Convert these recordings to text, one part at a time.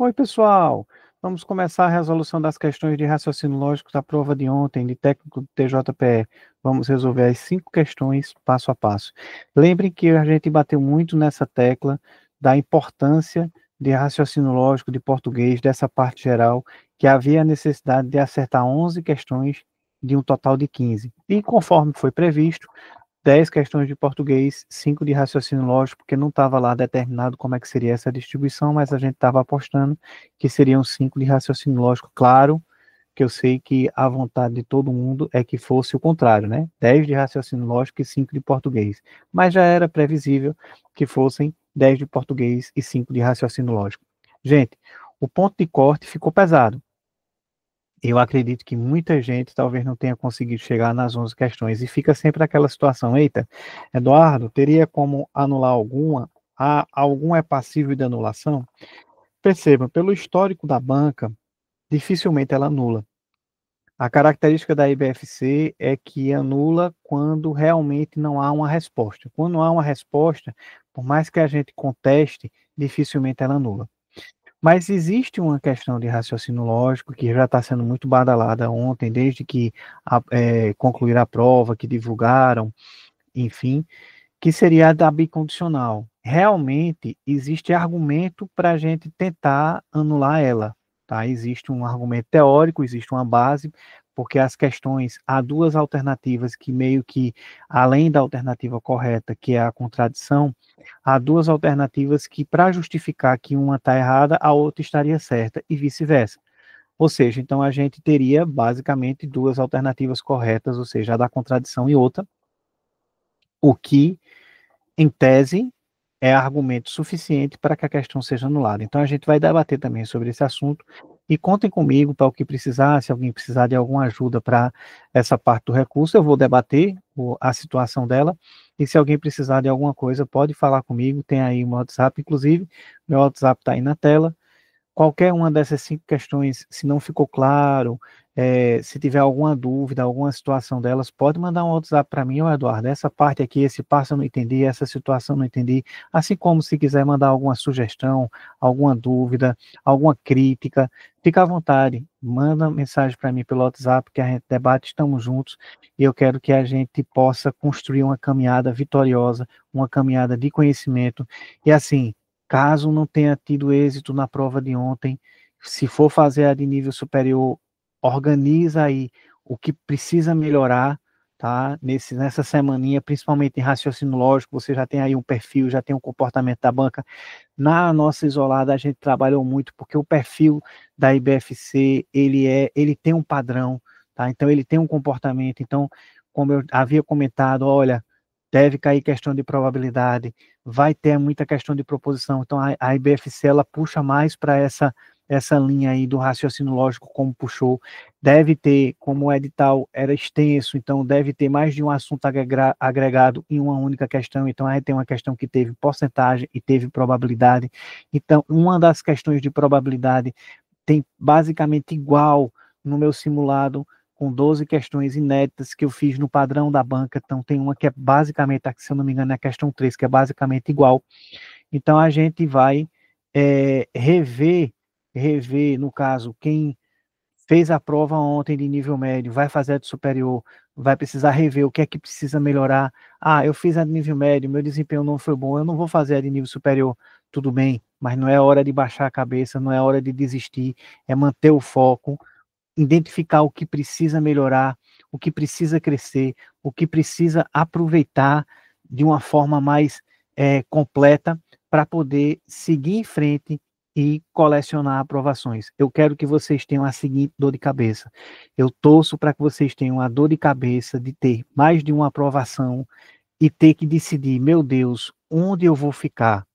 Oi, pessoal! Vamos começar a resolução das questões de raciocínio lógico da prova de ontem, de técnico do TJPE. Vamos resolver as 5 questões passo a passo. Lembrem que a gente bateu muito nessa tecla da importância de raciocínio lógico de português, dessa parte geral, que havia a necessidade de acertar 11 questões de um total de 15. E conforme foi previsto, 10 questões de português, 5 de raciocínio lógico, porque não estava lá determinado como é que seria essa distribuição, mas a gente estava apostando que seriam 5 de raciocínio lógico. Claro que eu sei que a vontade de todo mundo é que fosse o contrário, né? 10 de raciocínio lógico e 5 de português. Mas já era previsível que fossem 10 de português e 5 de raciocínio lógico. Gente, o ponto de corte ficou pesado. Eu acredito que muita gente talvez não tenha conseguido chegar nas 11 questões e fica sempre aquela situação, eita, Eduardo, teria como anular alguma? Algum é passível de anulação? Perceba, pelo histórico da banca, dificilmente ela anula. A característica da IBFC é que anula quando realmente não há uma resposta. Quando não há uma resposta, por mais que a gente conteste, dificilmente ela anula. Mas existe uma questão de raciocínio lógico que já está sendo muito badalada ontem, desde que concluíram a prova, que divulgaram, enfim, que seria a da bicondicional. Realmente existe argumento para a gente tentar anular ela. Tá? Existe um argumento teórico, existe uma base, porque as questões, há duas alternativas que meio que, além da alternativa correta, que é a contradição, há duas alternativas que, para justificar que uma está errada, a outra estaria certa, e vice-versa. Ou seja, então a gente teria basicamente duas alternativas corretas, ou seja, a da contradição e outra, o que, em tese, é argumento suficiente para que a questão seja anulada. Então a gente vai debater também sobre esse assunto e contem comigo para o que precisar, se alguém precisar de alguma ajuda para essa parte do recurso, eu vou debater a situação dela e se alguém precisar de alguma coisa, pode falar comigo, tem aí o meu WhatsApp, inclusive, meu WhatsApp está aí na tela. Qualquer uma dessas 5 questões, se não ficou claro, se tiver alguma dúvida, alguma situação delas, pode mandar um WhatsApp para mim, ô Eduardo, essa parte aqui, esse passo eu não entendi, essa situação eu não entendi, assim como se quiser mandar alguma sugestão, alguma dúvida, alguma crítica, fica à vontade, manda mensagem para mim pelo WhatsApp, que a gente debate, estamos juntos, e eu quero que a gente possa construir uma caminhada vitoriosa, uma caminhada de conhecimento, e assim, caso não tenha tido êxito na prova de ontem, se for fazer a de nível superior, organiza aí o que precisa melhorar, tá? Nessa semaninha, principalmente em raciocínio lógico, você já tem aí um perfil, já tem um comportamento da banca. Na nossa isolada, a gente trabalhou muito, porque o perfil da IBFC, ele tem um padrão, tá? Então, ele tem um comportamento. Então, como eu havia comentado, olha, deve cair questão de probabilidade, vai ter muita questão de proposição. Então, a IBFC, ela puxa mais para essa linha aí do raciocínio lógico, como puxou. Deve ter, como o edital era extenso, então deve ter mais de um assunto agregado em uma única questão. Então, aí tem uma questão que teve porcentagem e teve probabilidade. Então, uma das questões de probabilidade tem basicamente igual no meu simulado, com 12 questões inéditas que eu fiz no padrão da banca. Então, tem uma que é basicamente, se eu não me engano, é a questão 3, que é basicamente igual. Então, a gente vai rever, no caso, quem fez a prova ontem de nível médio, vai fazer a de superior, vai precisar rever o que é que precisa melhorar. Ah, eu fiz a de nível médio, meu desempenho não foi bom, eu não vou fazer a de nível superior. Tudo bem, mas não é hora de baixar a cabeça, não é hora de desistir, é manter o foco, identificar o que precisa melhorar, o que precisa crescer, o que precisa aproveitar de uma forma mais completa para poder seguir em frente e colecionar aprovações. Eu quero que vocês tenham a seguinte dor de cabeça. Eu torço para que vocês tenham a dor de cabeça de ter mais de uma aprovação e ter que decidir, meu Deus, onde eu vou ficar?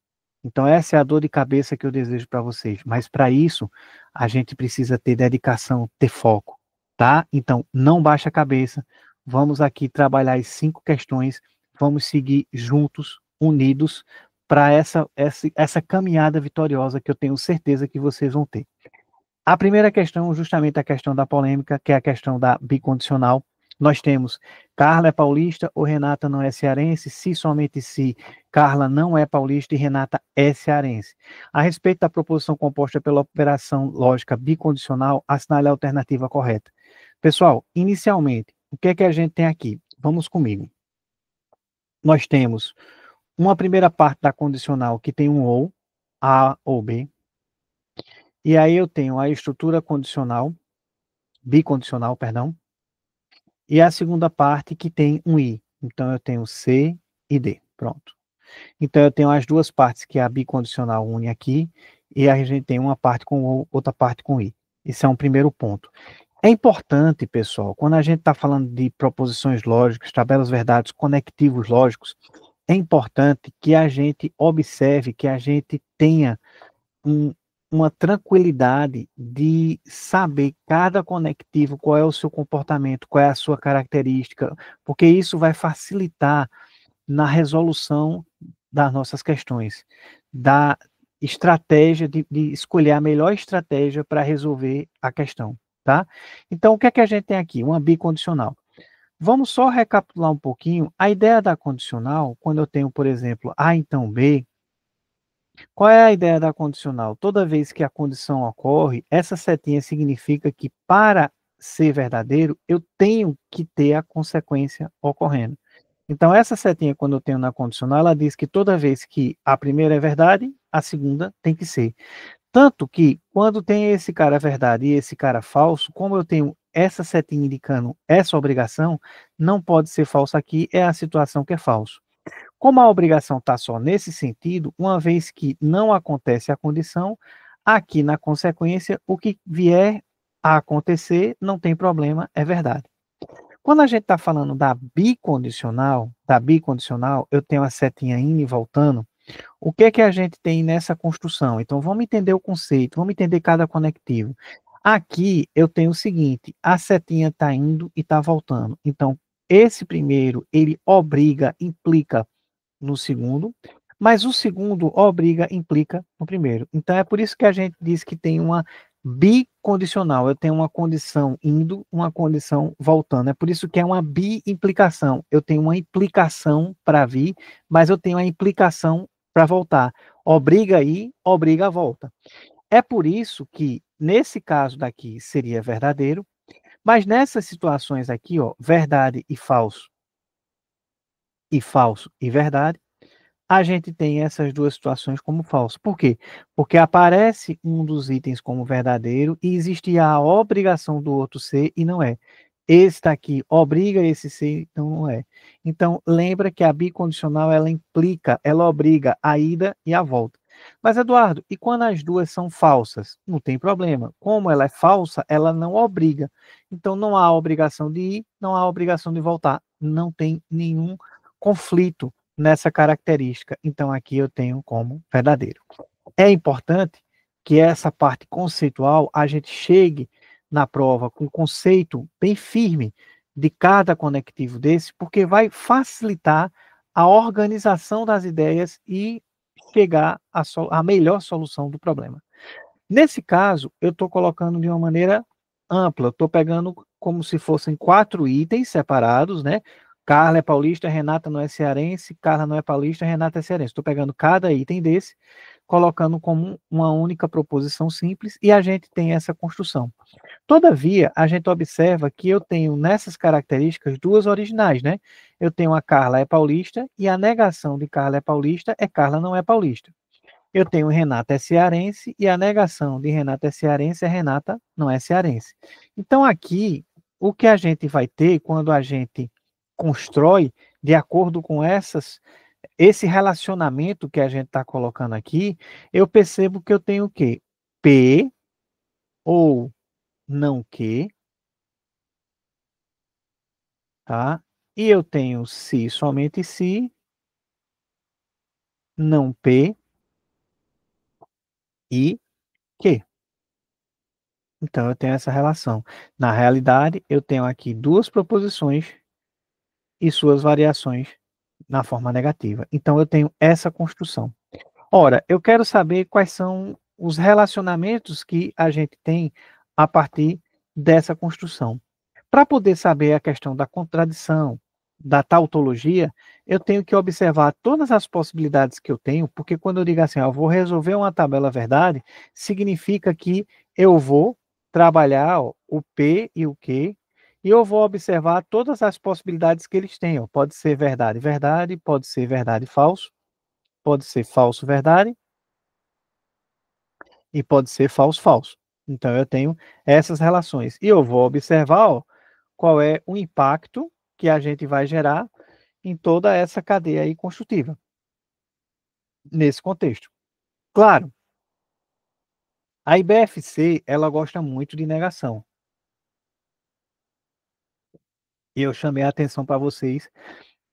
Então, essa é a dor de cabeça que eu desejo para vocês. Mas, para isso, a gente precisa ter dedicação, ter foco, tá? Então, não baixa a cabeça. Vamos aqui trabalhar as 5 questões. Vamos seguir juntos, unidos, para essa caminhada vitoriosa que eu tenho certeza que vocês vão ter. A primeira questão, justamente a questão da polêmica, que é a questão da bicondicional. Nós temos Carla é paulista ou Renata não é cearense, se somente se Carla não é paulista e Renata é cearense. A respeito da proposição composta pela operação lógica bicondicional, assinale a alternativa correta. Pessoal, inicialmente, o que é que a gente tem aqui? Vamos comigo. Nós temos uma primeira parte da condicional que tem um ou, A ou B, e aí eu tenho a estrutura condicional, bicondicional, perdão, e a segunda parte que tem um i. Então eu tenho C e D. Pronto. Então eu tenho as duas partes que a bicondicional une aqui e a gente tem uma parte com o, outra parte com i. Esse é um primeiro ponto. É importante, pessoal, quando a gente está falando de proposições lógicas, tabelas verdades, conectivos lógicos, é importante que a gente observe, que a gente tenha um, uma tranquilidade de saber cada conectivo, qual é o seu comportamento, qual é a sua característica, porque isso vai facilitar na resolução das nossas questões, da estratégia de escolher a melhor estratégia para resolver a questão, tá? Então, o que é que a gente tem aqui? Uma bicondicional. Vamos só recapitular um pouquinho. A ideia da condicional, quando eu tenho, por exemplo, A então B, qual é a ideia da condicional? Toda vez que a condição ocorre, essa setinha significa que para ser verdadeiro, eu tenho que ter a consequência ocorrendo. Então, essa setinha, quando eu tenho na condicional, ela diz que toda vez que a primeira é verdade, a segunda tem que ser. Tanto que, quando tem esse cara verdade e esse cara falso, como eu tenho essa setinha indicando essa obrigação, não pode ser falso aqui, é a situação que é falso. Como a obrigação está só nesse sentido, uma vez que não acontece a condição, aqui na consequência, o que vier a acontecer não tem problema, é verdade. Quando a gente está falando da bicondicional, eu tenho a setinha indo e voltando. O que é que a gente tem nessa construção? Então, vamos entender o conceito, vamos entender cada conectivo. Aqui eu tenho o seguinte: a setinha está indo e está voltando. Então, esse primeiro, ele obriga, implica no segundo, mas o segundo obriga, implica no primeiro. Então é por isso que a gente diz que tem uma bicondicional. Eu tenho uma condição indo, uma condição voltando. É por isso que é uma bi-implicação. Eu tenho uma implicação para vir, mas eu tenho a implicação para voltar. Obriga a ir, obriga a volta. É por isso que, nesse caso daqui, seria verdadeiro, mas nessas situações aqui, ó, verdade e falso e verdade, a gente tem essas duas situações como falso. Por quê? Porque aparece um dos itens como verdadeiro e existe a obrigação do outro ser e não é. Esse daqui obriga esse ser, então não é. Então, lembra que a bicondicional, ela implica, ela obriga a ida e a volta. Mas, Eduardo, e quando as duas são falsas? Não tem problema. Como ela é falsa, ela não obriga. Então, não há obrigação de ir, não há obrigação de voltar. Não tem nenhum conflito nessa característica. Então, aqui eu tenho como verdadeiro. É importante que essa parte conceitual a gente chegue na prova com um conceito bem firme de cada conectivo desse, porque vai facilitar a organização das ideias e chegar à melhor solução do problema. Nesse caso, eu estou colocando de uma maneira ampla, estou pegando como se fossem 4 itens separados, né? Carla é paulista, Renata não é cearense, Carla não é paulista, Renata é cearense. Estou pegando cada item desse, colocando como uma única proposição simples, e a gente tem essa construção. Todavia, a gente observa que eu tenho nessas características duas originais, né? Eu tenho a Carla é paulista, e a negação de Carla é paulista é Carla não é paulista. Eu tenho Renata é cearense e a negação de Renata é cearense é Renata não é cearense. Então, aqui, o que a gente vai ter quando a gente constrói de acordo com esse relacionamento que a gente está colocando aqui, eu percebo que eu tenho o quê? P ou não que, tá? E eu tenho se, somente se, não P e que. Então, eu tenho essa relação. Na realidade, eu tenho aqui duas proposições e suas variações na forma negativa. Então, eu tenho essa construção. Ora, eu quero saber quais são os relacionamentos que a gente tem a partir dessa construção. Para poder saber a questão da contradição, da tautologia, eu tenho que observar todas as possibilidades que eu tenho, porque quando eu digo assim, ó, eu vou resolver uma tabela verdade, significa que eu vou trabalhar ó, o P e o Q, e eu vou observar todas as possibilidades que eles têm. Ó. Pode ser verdade, verdade, pode ser verdade, falso, pode ser falso, verdade, e pode ser falso, falso. Então eu tenho essas relações. E eu vou observar ó, qual é o impacto que a gente vai gerar em toda essa cadeia aí construtiva, nesse contexto. Claro, a IBFC, ela gosta muito de negação. E eu chamei a atenção para vocês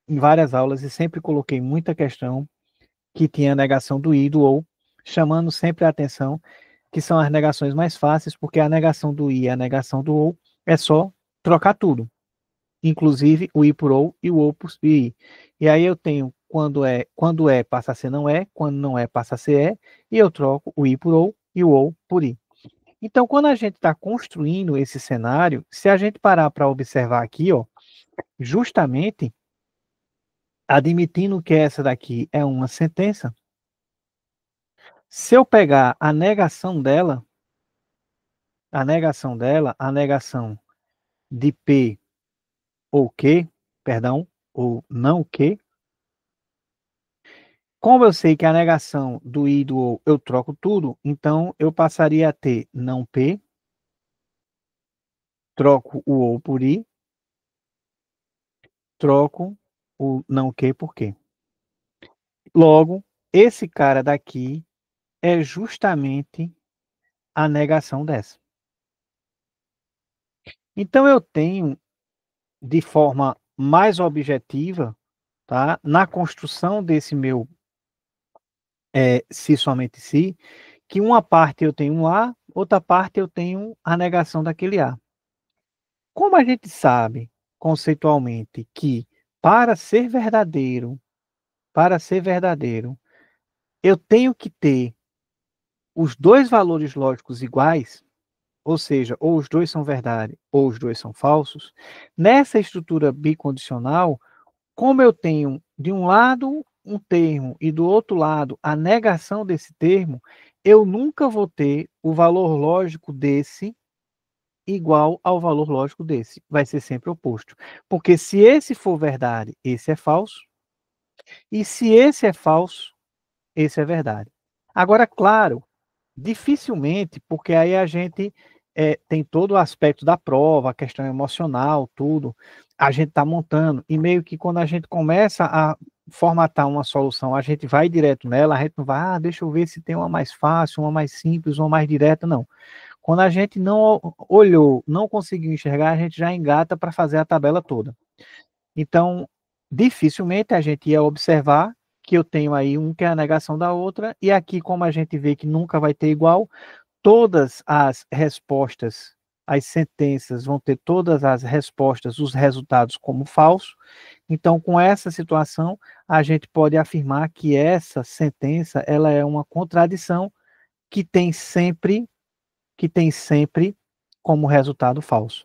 em várias aulas e sempre coloquei muita questão que tinha negação do i, do ou, chamando sempre a atenção que são as negações mais fáceis, porque a negação do i e a negação do ou é só trocar tudo, inclusive o i por ou e o ou por i. E aí eu tenho quando é passa a ser não é, quando não é passa a ser é, e eu troco o i por ou e o ou por i. Então, quando a gente está construindo esse cenário, se a gente parar para observar aqui, ó, justamente admitindo que essa daqui é uma sentença, se eu pegar a negação de P ou Q, perdão, ou não Q, como eu sei que a negação do I e do OU eu troco tudo, então eu passaria a ter não P, troco o OU por I, troco o não Q por Q. Logo, esse cara daqui é justamente a negação dessa. Então eu tenho, de forma mais objetiva, tá, na construção desse meu se somente se, que uma parte eu tenho um A, outra parte eu tenho a negação daquele A. Como a gente sabe conceitualmente que para ser verdadeiro, para ser verdadeiro, eu tenho que ter os dois valores lógicos iguais, ou seja, ou os dois são verdade ou os dois são falsos, nessa estrutura bicondicional, como eu tenho de um lado um termo e do outro lado a negação desse termo, eu nunca vou ter o valor lógico desse igual ao valor lógico desse. Vai ser sempre oposto. Porque se esse for verdade, esse é falso. E se esse é falso, esse é verdade. Agora, claro, dificilmente, porque aí a gente tem todo o aspecto da prova, a questão emocional, tudo, a gente está montando, e meio que quando a gente começa a formatar uma solução, a gente vai direto nela, a gente não vai, deixa eu ver se tem uma mais fácil, uma mais simples, uma mais direta, não. Quando a gente não olhou, não conseguiu enxergar, a gente já engata para fazer a tabela toda. Então, dificilmente a gente ia observar que eu tenho aí um que é a negação da outra, e aqui, como a gente vê que nunca vai ter igual, todas as respostas, as sentenças vão ter todas as respostas, os resultados como falso. Então, com essa situação, a gente pode afirmar que essa sentença ela é uma contradição que tem sempre como resultado falso.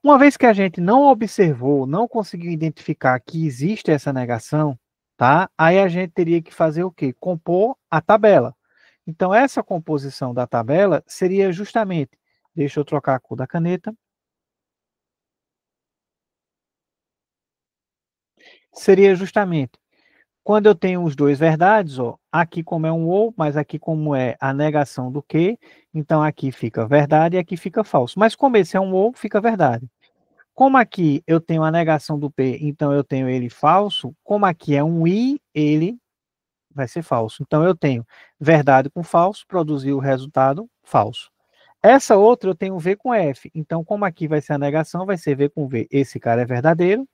Uma vez que a gente não observou, não conseguiu identificar que existe essa negação, tá? Aí a gente teria que fazer o quê? Compor a tabela. Então, essa composição da tabela seria justamente, deixa eu trocar a cor da caneta, seria justamente quando eu tenho os dois verdades, ó, aqui como é um ou, mas aqui como é a negação do que, então aqui fica verdade e aqui fica falso. Mas como esse é um ou, fica verdade. Como aqui eu tenho a negação do P, então eu tenho ele falso, como aqui é um I, ele vai ser falso. Então eu tenho verdade com falso, produziu o resultado falso. Essa outra eu tenho V com F. Então, como aqui vai ser a negação, vai ser V com V. Esse cara é verdadeiro.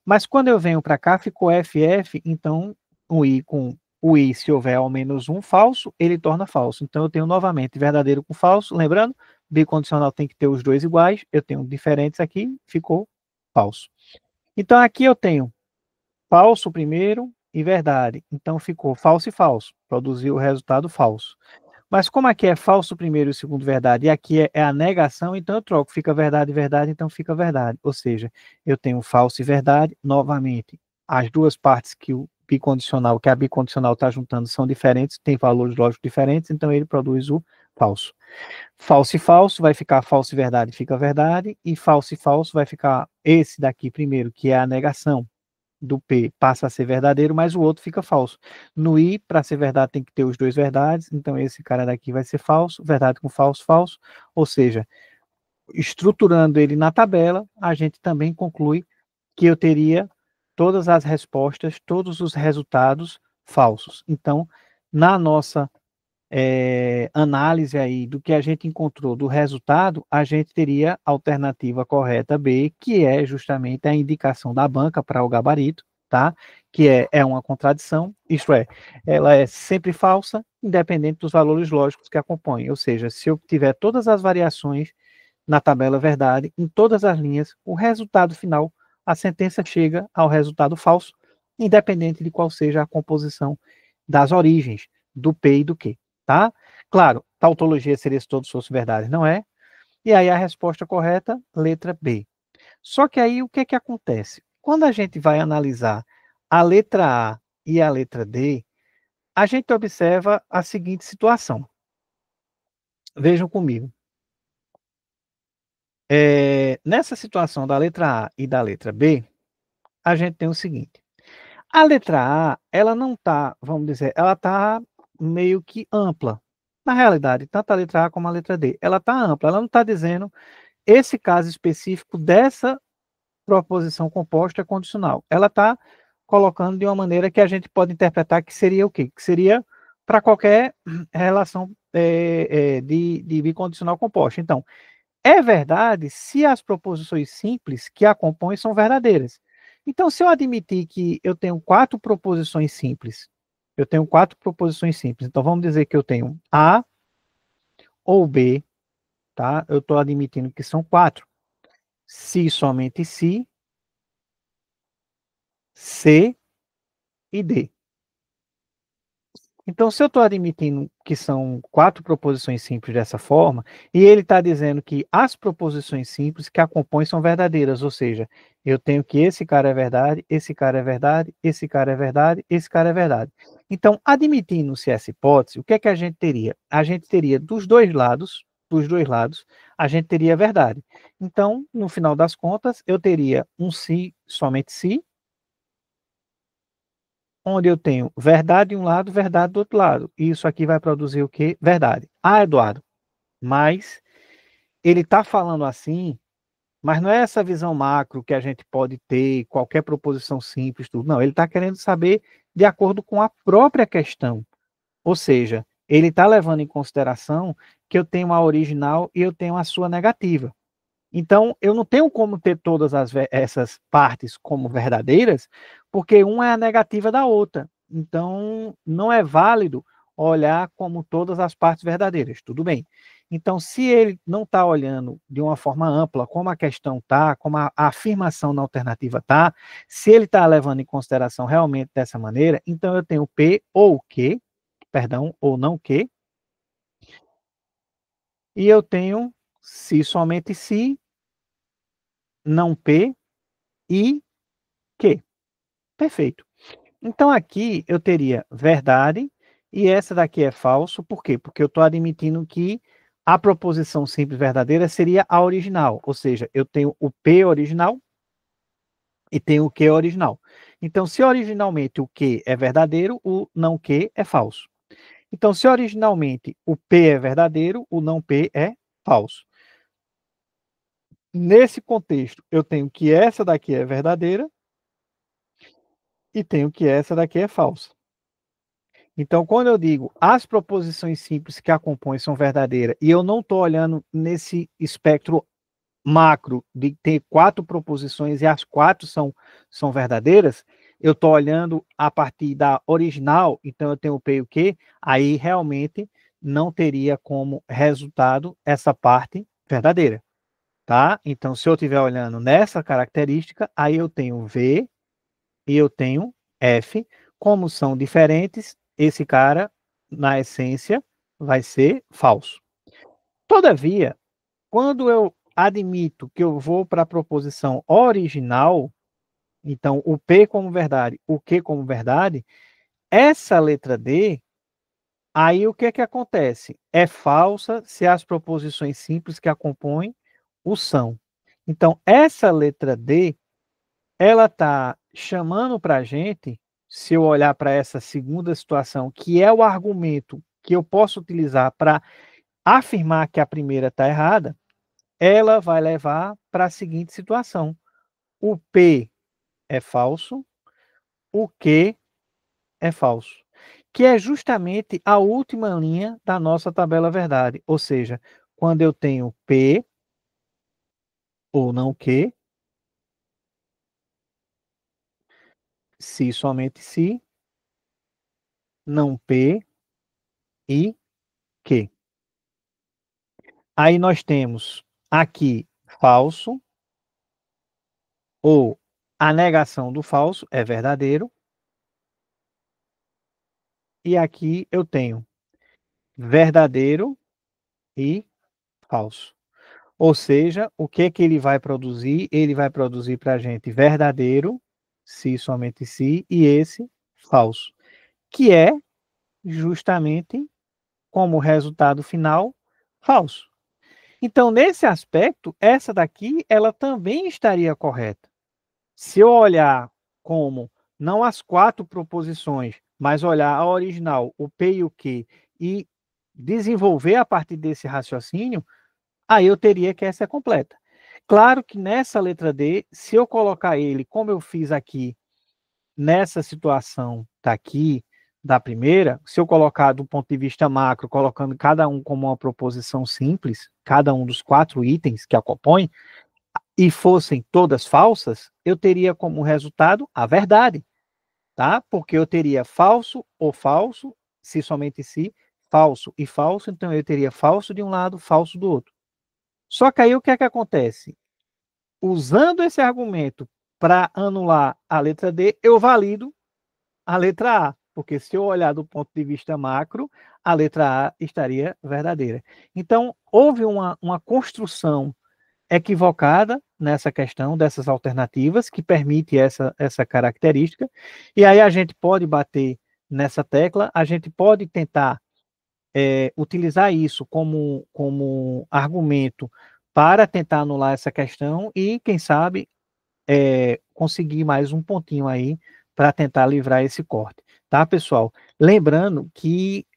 Mas quando eu venho para cá, ficou FF, então o I, se houver ao menos um falso, ele torna falso. Então eu tenho novamente verdadeiro com falso. Lembrando, bicondicional tem que ter os dois iguais. Eu tenho diferentes aqui, ficou falso. Então aqui eu tenho falso primeiro e verdade. Então ficou falso e falso. Produziu o resultado falso. Mas como aqui é falso primeiro e o segundo verdade, e aqui é a negação, então eu troco, fica verdade e verdade, então fica verdade. Ou seja, eu tenho falso e verdade, novamente, as duas partes que o bicondicional, que a bicondicional está juntando são diferentes, têm valores lógicos diferentes, então ele produz o falso. Falso e falso vai ficar falso e verdade, fica verdade, e falso vai ficar esse daqui primeiro, que é a negação do P, passa a ser verdadeiro, mas o outro fica falso. No I, para ser verdade, tem que ter os dois verdades, então esse cara daqui vai ser falso, verdade com falso, falso, ou seja, estruturando ele na tabela, a gente também conclui que eu teria todas as respostas, todos os resultados falsos. Então, na nossa análise aí do que a gente encontrou do resultado, a gente teria a alternativa correta B, que é justamente a indicação da banca para o gabarito, tá? Que é uma contradição, isto é, ela é sempre falsa, independente dos valores lógicos que acompanham. Ou seja, se eu tiver todas as variações na tabela verdade, em todas as linhas, o resultado final, a sentença chega ao resultado falso, independente de qual seja a composição das origens do P e do Q, tá? Claro, tautologia seria se todos fossem verdade, não é? E aí a resposta correta, letra B. Só que aí o que é que acontece? Quando a gente vai analisar a letra A e a letra D, a gente observa a seguinte situação. Vejam comigo. Nessa situação da letra A e da letra B, a gente tem o seguinte. A letra A, ela não está, vamos dizer, ela está meio que ampla. Na realidade, tanto a letra A como a letra D, ela está ampla, ela não está dizendo esse caso específico dessa proposição composta condicional. Ela está colocando de uma maneira que a gente pode interpretar que seria o quê? Que seria para qualquer relação de bicondicional composta. Então, é verdade se as proposições simples que a compõem são verdadeiras. Então, se eu admitir que eu tenho quatro proposições simples, então vamos dizer que eu tenho A ou B, tá? Eu estou admitindo que são quatro. Se somente se, C e D. Então, se eu estou admitindo que são quatro proposições simples dessa forma, e ele está dizendo que as proposições simples que a compõem são verdadeiras, ou seja, eu tenho que esse cara é verdade, esse cara é verdade, esse cara é verdade, esse cara é verdade. Então, admitindo-se essa hipótese, o que é que a gente teria? A gente teria dos dois lados, a gente teria verdade. Então, no final das contas, eu teria um se, somente se, onde eu tenho verdade de um lado, verdade do outro lado. E isso aqui vai produzir o quê? Verdade. Ah, Eduardo, mas ele está falando assim, mas não é essa visão macro que a gente pode ter, qualquer proposição simples, tudo. Não, ele está querendo saber de acordo com a própria questão. Ou seja, ele está levando em consideração que eu tenho a original e eu tenho a sua negativa. Então, eu não tenho como ter todas essas partes como verdadeiras, porque uma é a negativa da outra. Então, não é válido olhar como todas as partes verdadeiras. Tudo bem. Então, se ele não está olhando de uma forma ampla, como a questão está, como a afirmação na alternativa está, se ele está levando em consideração realmente dessa maneira, então eu tenho P ou Q, perdão, ou não Q, e eu tenho se somente se, não P e Q. Perfeito. Então aqui eu teria verdade e essa daqui é falso. Por quê? Porque eu estou admitindo que a proposição simples verdadeira seria a original, ou seja, eu tenho o P original e tenho o Q original. Então, se originalmente o Q é verdadeiro, o não Q é falso. Então, se originalmente o P é verdadeiro, o não P é falso. Nesse contexto, eu tenho que essa daqui é verdadeira e tenho que essa daqui é falsa. Então, quando eu digo as proposições simples que a compõem são verdadeiras, e eu não estou olhando nesse espectro macro de ter quatro proposições e as quatro são verdadeiras, eu estou olhando a partir da original, então eu tenho o P e o Q, aí realmente não teria como resultado essa parte verdadeira, tá? Então, se eu estiver olhando nessa característica, aí eu tenho V e eu tenho F, como são diferentes, esse cara, na essência, vai ser falso. Todavia, quando eu admito que eu vou para a proposição original, então o P como verdade, o Q como verdade, essa letra D, aí o que é que acontece? É falsa se as proposições simples que a compõem o são. Então, essa letra D, ela está chamando para a gente, se eu olhar para essa segunda situação, que é o argumento que eu posso utilizar para afirmar que a primeira está errada, ela vai levar para a seguinte situação. O P é falso, o Q é falso, que é justamente a última linha da nossa tabela verdade. Ou seja, quando eu tenho P ou não Q, se somente se, não P e Q. Aí nós temos aqui falso, ou a negação do falso é verdadeiro, e aqui eu tenho verdadeiro e falso. Ou seja, o que que ele vai produzir? Ele vai produzir para a gente verdadeiro, se somente se, e esse falso, que é justamente como resultado final falso. Então, nesse aspecto, essa daqui ela também estaria correta. Se eu olhar como não as 4 proposições, mas olhar a original, o P e o Q, e desenvolver a partir desse raciocínio, aí eu teria que essa é completa. Claro que nessa letra D, se eu colocar ele como eu fiz aqui, nessa situação tá aqui, da primeira, se eu colocar do ponto de vista macro, colocando cada um como uma proposição simples, cada um dos 4 itens que a compõem, e fossem todas falsas, eu teria como resultado a verdade, tá? Porque eu teria falso ou falso, se somente se, falso e falso, então eu teria falso de um lado, falso do outro. Só que aí o que é que acontece? Usando esse argumento para anular a letra D, eu valido a letra A, porque se eu olhar do ponto de vista macro, a letra A estaria verdadeira. Então, houve uma construção equivocada nessa questão dessas alternativas, que permite essa característica, e aí a gente pode bater nessa tecla, a gente pode tentar utilizar isso como argumento para tentar anular essa questão e, quem sabe, conseguir mais um pontinho aí para tentar livrar esse corte, tá, pessoal? Lembrando que,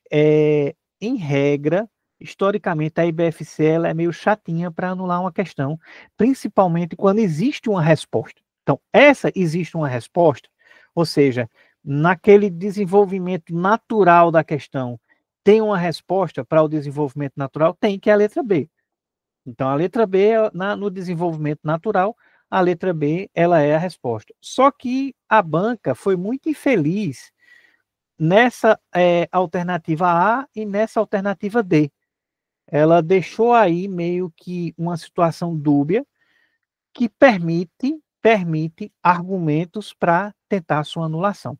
em regra, historicamente, a IBFC ela é meio chatinha para anular uma questão, principalmente quando existe uma resposta. Então, essa existe uma resposta, ou seja, naquele desenvolvimento natural da questão, tem uma resposta para o desenvolvimento natural? Tem, que é a letra B. Então, a letra B, no desenvolvimento natural, a letra B, ela é a resposta. Só que a banca foi muito infeliz nessa alternativa A e nessa alternativa D. Ela deixou aí meio que uma situação dúbia que permite argumentos para tentar sua anulação.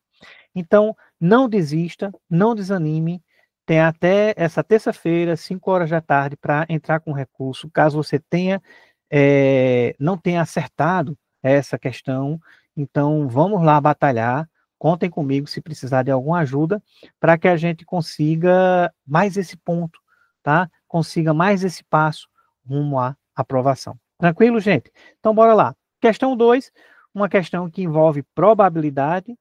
Então, não desista, não desanime. Tem até essa terça-feira, 5 horas da tarde, para entrar com recurso. Caso você não tenha acertado essa questão, então vamos lá batalhar. Contem comigo se precisar de alguma ajuda, para que a gente consiga mais esse ponto, tá? Consiga mais esse passo rumo à aprovação. Tranquilo, gente? Então, bora lá. Questão 2, uma questão que envolve probabilidade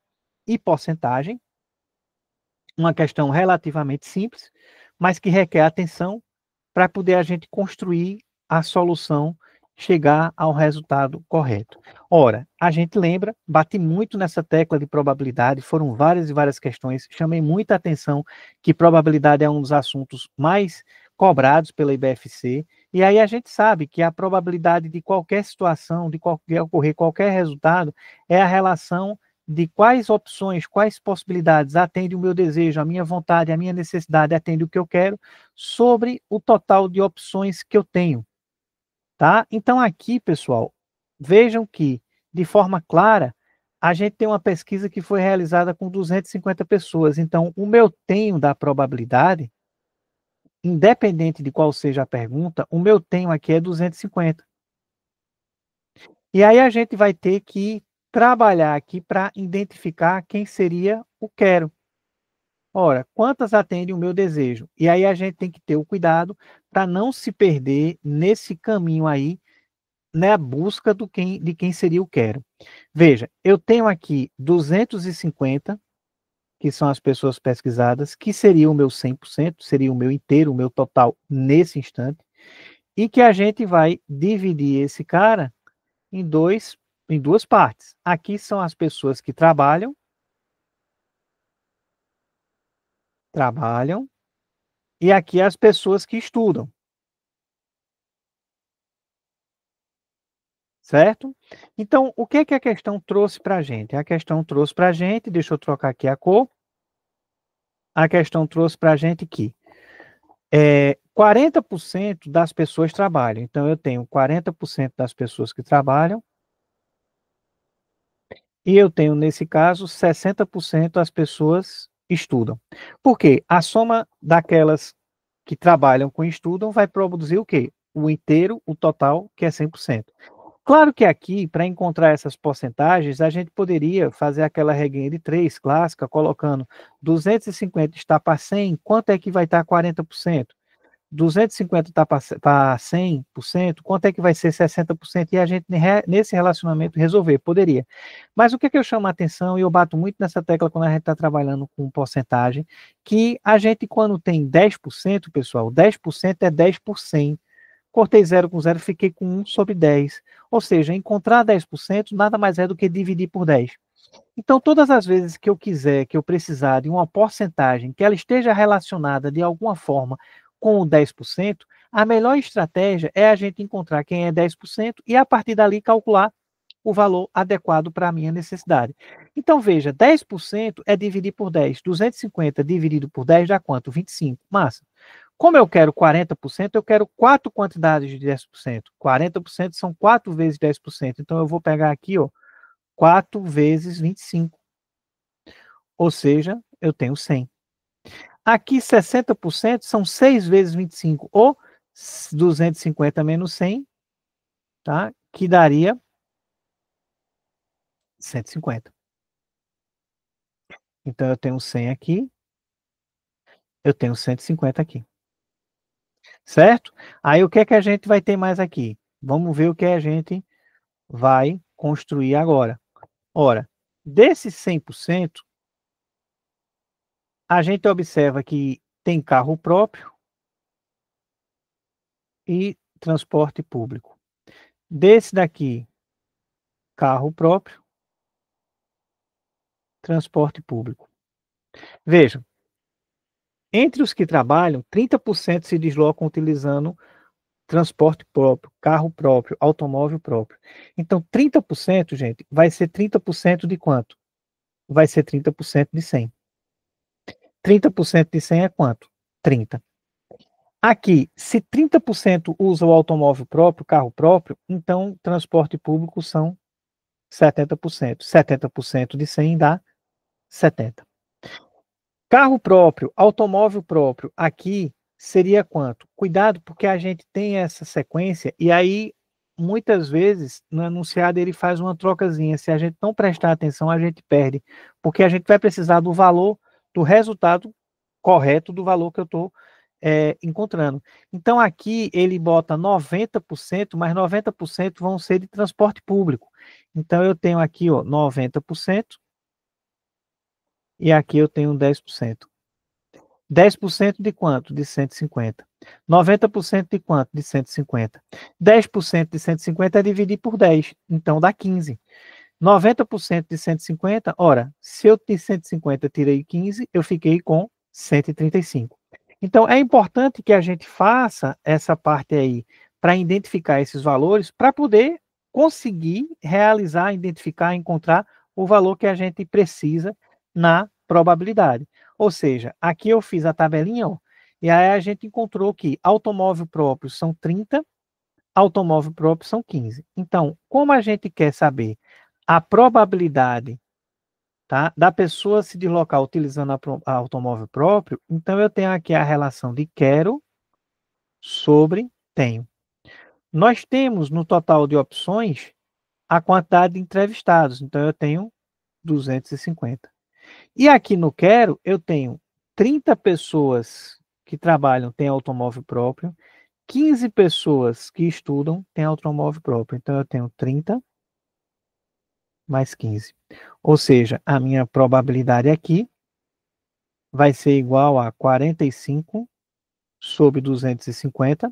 e porcentagem, uma questão relativamente simples, mas que requer atenção para poder a gente construir a solução, chegar ao resultado correto. Ora, a gente lembra, bati muito nessa tecla de probabilidade, foram várias e várias questões, chamei muita atenção que probabilidade é um dos assuntos mais cobrados pela IBFC, e aí a gente sabe que a probabilidade de qualquer situação, de ocorrer qualquer resultado, é a relação de quais opções, quais possibilidades atende o meu desejo, a minha vontade, a minha necessidade, atende o que eu quero, sobre o total de opções que eu tenho, tá? Então aqui, pessoal, vejam que, de forma clara, a gente tem uma pesquisa que foi realizada com 250 pessoas, então o meu tenho da probabilidade independente de qual seja a pergunta, o meu tenho aqui é 250. E aí a gente vai ter que trabalhar aqui para identificar quem seria o quero. Ora, quantas atendem o meu desejo? E aí a gente tem que ter o cuidado para não se perder nesse caminho aí, na busca de quem seria o quero. Veja, eu tenho aqui 250, que são as pessoas pesquisadas, que seria o meu 100%, seria o meu inteiro, o meu total nesse instante, e que a gente vai dividir esse cara em duas partes. Aqui são as pessoas que trabalham, e aqui as pessoas que estudam, certo? Então, o que que a questão trouxe para a gente? A questão trouxe para a gente, deixa eu trocar aqui a cor, a questão trouxe para a gente que 40% das pessoas trabalham. Então, eu tenho 40% das pessoas que trabalham, e eu tenho, nesse caso, 60% das pessoas estudam. Por quê? A soma daquelas que trabalham com estudam vai produzir o quê? O inteiro, o total, que é 100%. Claro que aqui, para encontrar essas porcentagens, a gente poderia fazer aquela regrinha de 3 clássica, colocando 250 está para 100, quanto é que vai estar 40%? 250 está para 100%, quanto é que vai ser 60%? E a gente, nesse relacionamento, resolver, poderia. Mas o que, que eu chamo a atenção, e eu bato muito nessa tecla quando a gente está trabalhando com porcentagem, que a gente, quando tem 10%, pessoal, 10% é 10 por 100. Cortei 0 com 0, fiquei com 1 sobre 10. Ou seja, encontrar 10% nada mais é do que dividir por 10. Então, todas as vezes que eu quiser, que eu precisar de uma porcentagem que ela esteja relacionada de alguma forma com o 10%, a melhor estratégia é a gente encontrar quem é 10% e a partir dali calcular o valor adequado para a minha necessidade. Então, veja, 10% é dividir por 10. 250 dividido por 10 dá quanto? 25. Massa. Como eu quero 40%, eu quero 4 quantidades de 10%. 40% são 4 vezes 10%. Então, eu vou pegar aqui, ó, 4 vezes 25. Ou seja, eu tenho 100. Aqui, 60% são 6 vezes 25, ou 250 menos 100, tá? Que daria 150. Então, eu tenho 100 aqui, eu tenho 150 aqui. Certo? Aí, o que é que a gente vai ter mais aqui? Vamos ver o que a gente vai construir agora. Ora, desses 100%, a gente observa que tem carro próprio e transporte público. Desse daqui, carro próprio, transporte público. Vejam, entre os que trabalham, 30% se deslocam utilizando transporte próprio, carro próprio, automóvel próprio. Então, 30%, gente, vai ser 30% de quanto? Vai ser 30% de 100. 30% de 100 é quanto? 30. Aqui, se 30% usa o automóvel próprio, carro próprio, então transporte público são 70%. 70% de 100 dá 70. Carro próprio, automóvel próprio, aqui seria quanto? Cuidado, porque a gente tem essa sequência e aí muitas vezes no enunciado ele faz uma trocazinha. Se a gente não prestar atenção, a gente perde, porque a gente vai precisar do valor, do resultado correto do valor que eu estou encontrando. Então aqui ele bota 90%, mas 90% vão ser de transporte público. Então eu tenho aqui, ó, 90% e aqui eu tenho 10%. 10% de quanto? De 150. 90% de quanto? De 150. 10% de 150 é dividir por 10, então dá 15. 90% de 150, ora, se eu de 150 tirei 15, eu fiquei com 135. Então, é importante que a gente faça essa parte aí para identificar esses valores, para poder conseguir realizar, identificar, encontrar o valor que a gente precisa na probabilidade. Ou seja, aqui eu fiz a tabelinha, ó, e aí a gente encontrou que automóvel próprio são 30, automóvel próprio são 15. Então, como a gente quer saber a probabilidade, tá, da pessoa se deslocar utilizando a automóvel próprio, então eu tenho aqui a relação de quero sobre tenho. Nós temos no total de opções a quantidade de entrevistados, então eu tenho 250. E aqui no quero, eu tenho 30 pessoas que trabalham, têm automóvel próprio, 15 pessoas que estudam, têm automóvel próprio. Então eu tenho 30 mais 15. Ou seja, a minha probabilidade aqui vai ser igual a 45 sobre 250,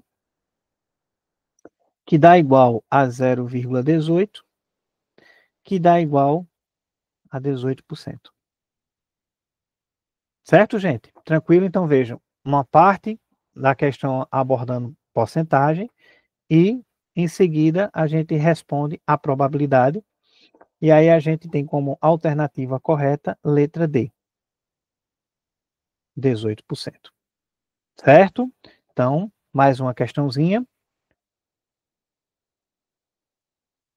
que dá igual a 0,18, que dá igual a 18%. Certo, gente? Tranquilo? Então vejam, uma parte da questão abordando porcentagem e, em seguida, a gente responde a probabilidade. E aí a gente tem como alternativa correta letra D, 18%. Certo? Então, mais uma questãozinha.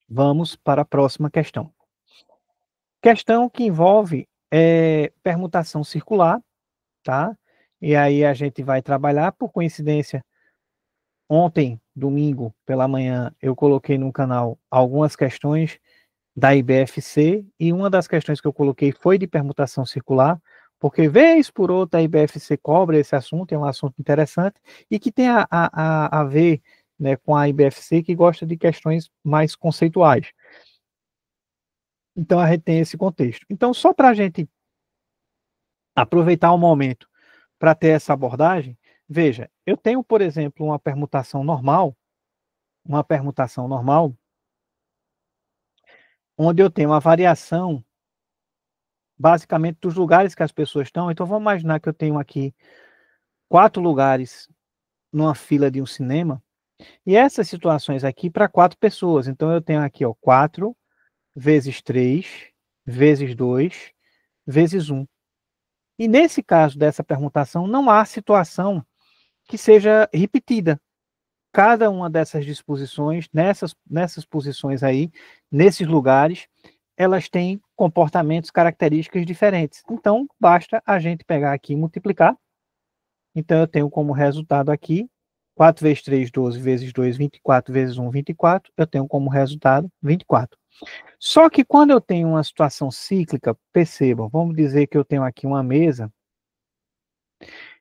Vamos para a próxima questão. Questão que envolve permutação circular, tá? E aí a gente vai trabalhar, por coincidência, ontem, domingo, pela manhã, eu coloquei no canal algumas questões da IBFC, e uma das questões que eu coloquei foi de permutação circular, porque vez por outra a IBFC cobra esse assunto, é um assunto interessante, e que tem a ver, né, com a IBFC, que gosta de questões mais conceituais. Então a gente tem esse contexto. Então, só para a gente aproveitar o momento para ter essa abordagem, veja, eu tenho, por exemplo, uma permutação normal, onde eu tenho a variação basicamente dos lugares que as pessoas estão. Então vamos imaginar que eu tenho aqui 4 lugares numa fila de um cinema, e essas situações aqui para 4 pessoas. Então eu tenho aqui, ó, 4 vezes 3 vezes 2 vezes 1. E nesse caso dessa permutação, não há situação que seja repetida. Cada uma dessas disposições, nessas posições aí, nesses lugares, elas têm comportamentos, características diferentes. Então, basta a gente pegar aqui e multiplicar. Então, eu tenho como resultado aqui 4 vezes 3, 12, vezes 2, 24, vezes 1, 24. Eu tenho como resultado 24. Só que quando eu tenho uma situação cíclica, percebam, vamos dizer que eu tenho aqui uma mesa,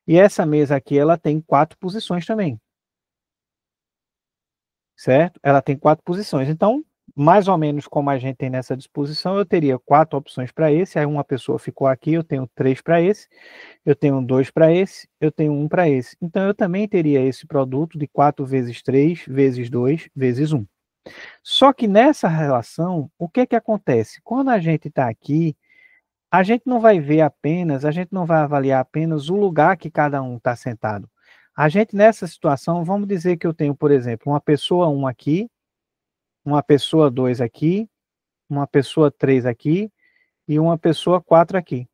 e essa mesa aqui, ela tem 4 posições também. Certo? Ela tem 4 posições. Então, mais ou menos como a gente tem nessa disposição, eu teria 4 opções para esse, aí uma pessoa ficou aqui, eu tenho 3 para esse, eu tenho 2 para esse, eu tenho 1 para esse. Então, eu também teria esse produto de 4 vezes 3 vezes 2 vezes 1. Só que nessa relação, o que que acontece? Quando a gente está aqui, a gente não vai ver apenas, a gente não vai avaliar apenas o lugar que cada um está sentado. A gente, nessa situação, vamos dizer que eu tenho, por exemplo, uma pessoa 1 aqui, uma pessoa 2 aqui, uma pessoa 3 aqui e uma pessoa 4 aqui.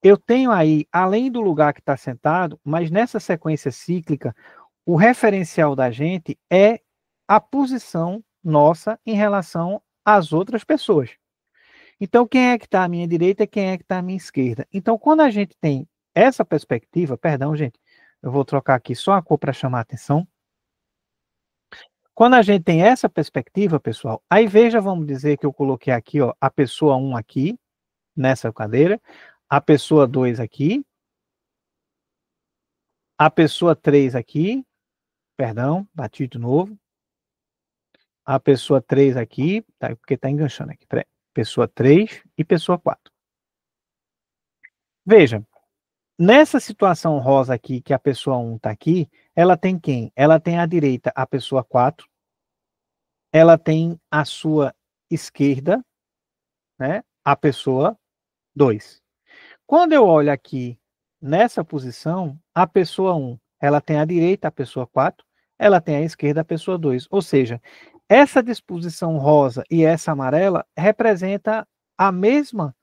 Eu tenho aí, além do lugar que está sentado, mas nessa sequência cíclica, o referencial da gente é a posição nossa em relação às outras pessoas. Então, quem é que está à minha direita e quem é que está à minha esquerda? Então, quando a gente tem essa perspectiva, perdão, gente, eu vou trocar aqui só a cor para chamar a atenção. Quando a gente tem essa perspectiva, pessoal, aí veja, vamos dizer que eu coloquei aqui, ó, a pessoa 1 aqui, nessa cadeira, a pessoa 2 aqui, a pessoa 3 aqui, perdão, bati de novo, a pessoa 3 aqui, tá, porque está enganchando aqui, peraí, pessoa 3 e pessoa 4. Veja, nessa situação rosa aqui, que a pessoa 1 está aqui, ela tem quem? Ela tem à direita a pessoa 4, ela tem à sua esquerda, né, a pessoa 2. Quando eu olho aqui nessa posição, a pessoa 1, ela tem à direita a pessoa 4, ela tem à esquerda a pessoa 2. Ou seja, essa disposição rosa e essa amarela representa a mesma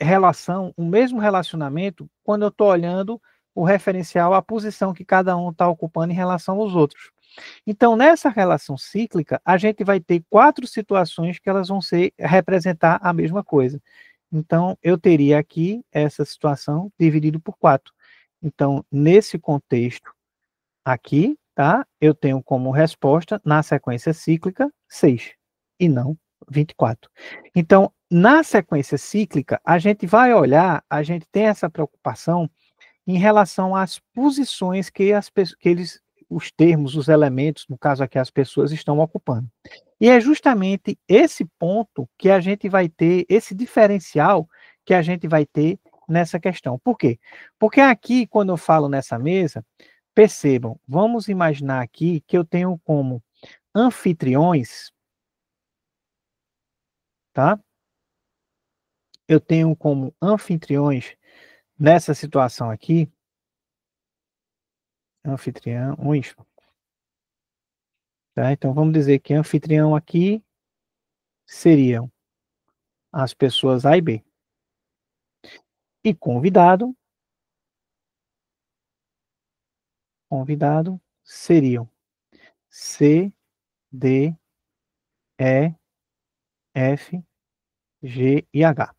relação, o mesmo relacionamento quando eu estou olhando o referencial à posição que cada um está ocupando em relação aos outros. Então, nessa relação cíclica, a gente vai ter 4 situações que elas vão representar a mesma coisa. Então, eu teria aqui essa situação dividido por 4. Então, nesse contexto, aqui, tá? Eu tenho como resposta, na sequência cíclica, 6, e não 24. Então, na sequência cíclica, a gente vai olhar, a gente tem essa preocupação em relação às posições que os termos, os elementos, no caso aqui as pessoas, estão ocupando. E é justamente esse ponto que a gente vai ter, esse diferencial que a gente vai ter nessa questão. Por quê? Porque aqui, quando eu falo nessa mesa, percebam, vamos imaginar aqui que eu tenho como anfitriões, tá? Eu tenho como anfitriões nessa situação aqui, anfitriões, tá? Então vamos dizer que anfitrião aqui seriam as pessoas A e B. E convidado seriam C, D, E, F, G e H.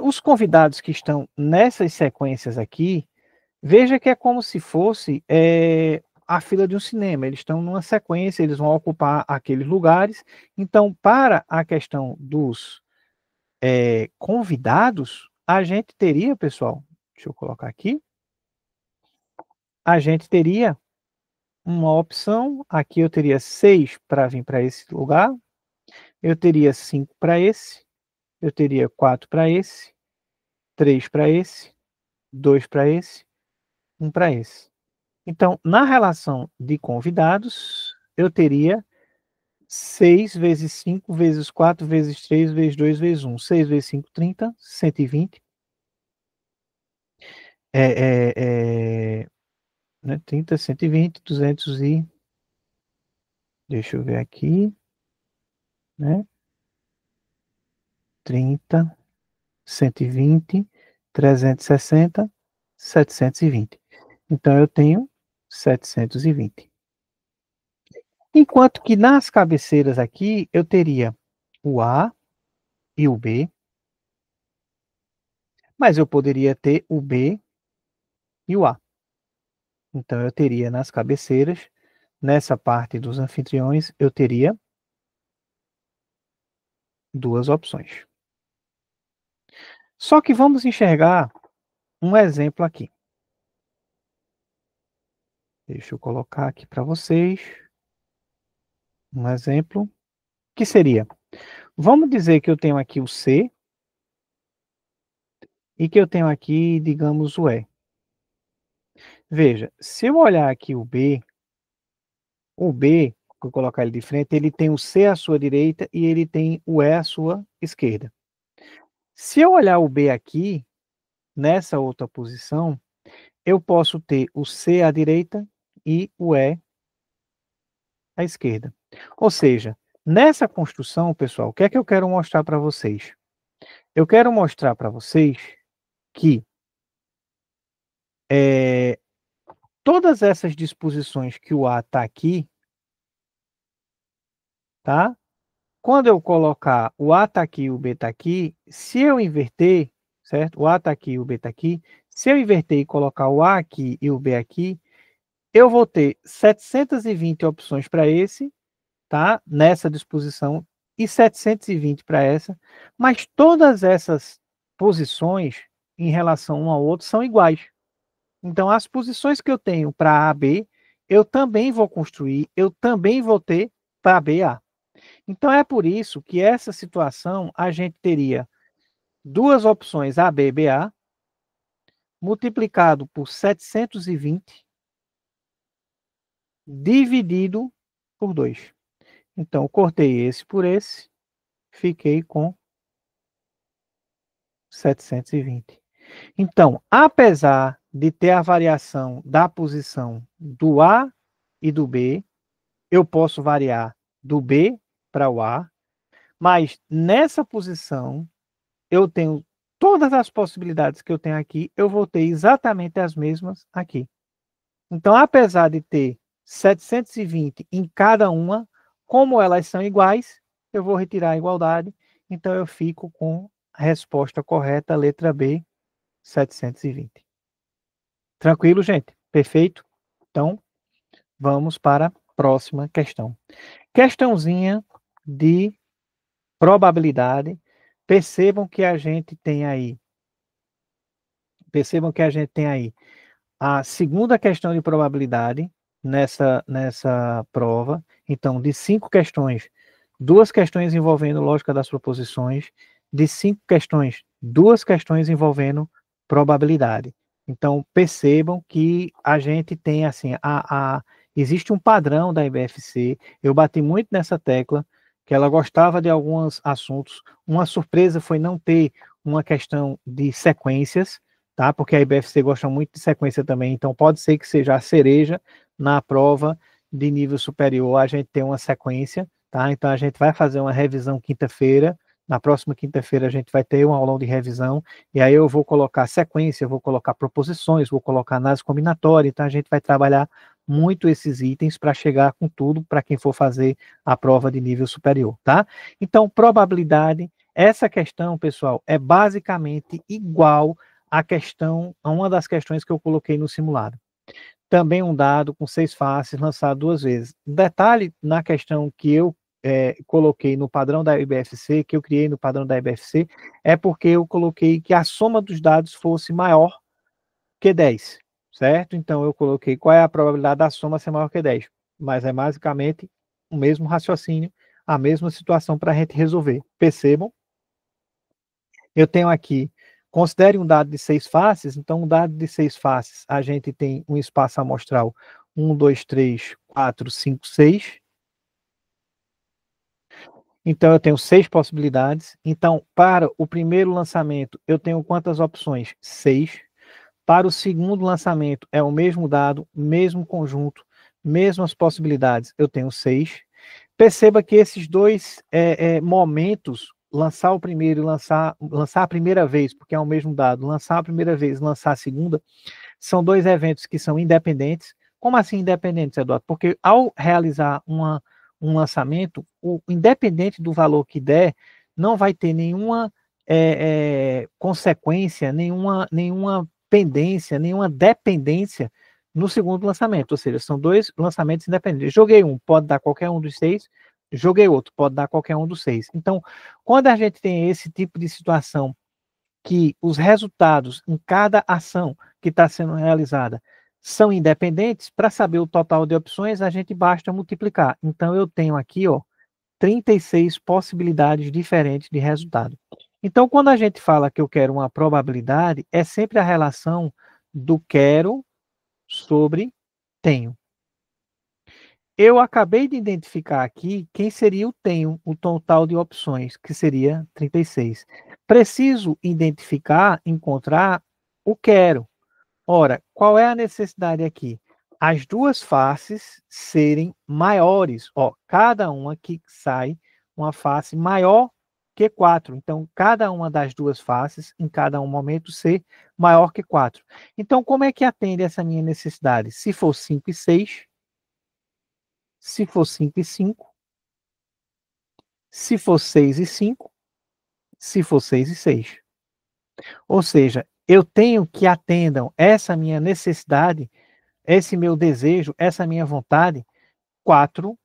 Os convidados que estão nessas sequências aqui, veja que é como se fosse a fila de um cinema. Eles estão numa sequência, eles vão ocupar aqueles lugares. Então, para a questão dos convidados, a gente teria, pessoal, deixa eu colocar aqui, a gente teria uma opção, aqui eu teria 6 para vir para esse lugar, eu teria 5 para esse, eu teria 4 para esse, 3 para esse, 2 para esse, 1 para esse. Então, na relação de convidados, eu teria 6 vezes 5 vezes 4 vezes 3 vezes 2 vezes 1. 6 vezes 5, 30, 120. Né? 30, 120, 200 e... Deixa eu ver aqui. Né? 30, 120, 360, 720. Então, eu tenho 720. Enquanto que nas cabeceiras aqui, eu teria o A e o B, mas eu poderia ter o B e o A. Então, eu teria nas cabeceiras, nessa parte dos anfitriões, eu teria duas opções. Só que vamos enxergar um exemplo aqui. Deixa eu colocar aqui para vocês um exemplo, que seria, vamos dizer que eu tenho aqui o C e que eu tenho aqui, digamos, o E. Veja, se eu olhar aqui o B, vou colocar ele de frente, ele tem o C à sua direita e ele tem o E à sua esquerda. Se eu olhar o B aqui, nessa outra posição, eu posso ter o C à direita e o E à esquerda. Ou seja, nessa construção, pessoal, o que é que eu quero mostrar para vocês? Eu quero mostrar para vocês que todas essas disposições que o A está aqui, tá? Quando eu colocar o A está aqui e o B está aqui, se eu inverter, certo? O A está aqui e o B está aqui. Se eu inverter e colocar o A aqui e o B aqui, eu vou ter 720 opções para esse, tá? Nessa disposição, e 720 para essa, mas todas essas posições em relação um ao outro são iguais. Então, as posições que eu tenho para A, B, eu também vou construir, eu também vou ter para B, A. Então, é por isso que essa situação a gente teria duas opções A, B, B, A, multiplicado por 720, dividido por 2. Então, eu cortei esse por esse, fiquei com 720. Então, apesar de ter a variação da posição do A e do B, eu posso variar do B para o A, mas nessa posição eu tenho todas as possibilidades que eu tenho aqui, eu vou ter exatamente as mesmas aqui. Então, apesar de ter 720 em cada uma, como elas são iguais, eu vou retirar a igualdade, então eu fico com a resposta correta, letra B, 720. Tranquilo, gente? Perfeito? Então, vamos para a próxima questão. Questãozinha de probabilidade. Percebam que a gente tem aí a segunda questão de probabilidade nessa prova. Então, de 5 questões, 2 questões envolvendo lógica das proposições, de 5 questões, 2 questões envolvendo probabilidade. Então, percebam que a gente tem, assim, existe um padrão da IBFC, eu bati muito nessa tecla, que ela gostava de alguns assuntos, uma surpresa foi não ter uma questão de sequências, tá? Porque a IBFC gosta muito de sequência também, então pode ser que seja a cereja na prova de nível superior, a gente tem uma sequência, tá? Então a gente vai fazer uma revisão quinta-feira, na próxima quinta-feira a gente vai ter um aulão de revisão, e aí eu vou colocar sequência, vou colocar proposições, vou colocar análise combinatória, então a gente vai trabalhar muito esses itens para chegar com tudo para quem for fazer a prova de nível superior, tá? Então, probabilidade, essa questão, pessoal, é basicamente igual a uma das questões que eu coloquei no simulado. Também um dado com 6 faces lançado 2 vezes. Detalhe na questão que eu coloquei no padrão da IBFC, que eu criei no padrão da IBFC, é porque eu coloquei que a soma dos dados fosse maior que 10, certo? Então eu coloquei qual é a probabilidade da soma ser maior que 10, mas é basicamente o mesmo raciocínio, a mesma situação para a gente resolver. Percebam? Eu tenho aqui, considere um dado de 6 faces, então um dado de 6 faces, a gente tem um espaço amostral 1, 2, 3, 4, 5, 6. Então eu tenho 6 possibilidades. Então, para o primeiro lançamento, eu tenho quantas opções? 6. Para o segundo lançamento, é o mesmo dado, mesmo conjunto, mesmas possibilidades, eu tenho 6. Perceba que esses dois momentos, lançar o primeiro e lançar a primeira vez, porque é o mesmo dado, lançar a primeira vez e lançar a segunda, são dois eventos que são independentes. Como assim independentes, Eduardo? Porque ao realizar um lançamento, independente do valor que der, não vai ter nenhuma consequência, nenhuma pendência, nenhuma dependência no segundo lançamento, ou seja, são dois lançamentos independentes. Joguei um, pode dar qualquer um dos 6, joguei outro, pode dar qualquer um dos 6. Então, quando a gente tem esse tipo de situação, que os resultados em cada ação que está sendo realizada são independentes, para saber o total de opções, a gente basta multiplicar. Então, eu tenho aqui, ó, 36 possibilidades diferentes de resultado. Então, quando a gente fala que eu quero uma probabilidade, é sempre a relação do quero sobre tenho. Eu acabei de identificar aqui quem seria o tenho, o total de opções, que seria 36. Preciso identificar, encontrar o quero. Ora, qual é a necessidade aqui? As duas faces serem maiores. Ó, cada uma que sai uma face maior que 4. Então, cada uma das duas faces, em cada um momento, ser maior que 4. Então, como é que atende essa minha necessidade? Se for 5 e 6, se for 5 e 5, se for 6 e 5, se for 6 e 6. Ou seja, eu tenho que atendam essa minha necessidade, esse meu desejo, essa minha vontade, 4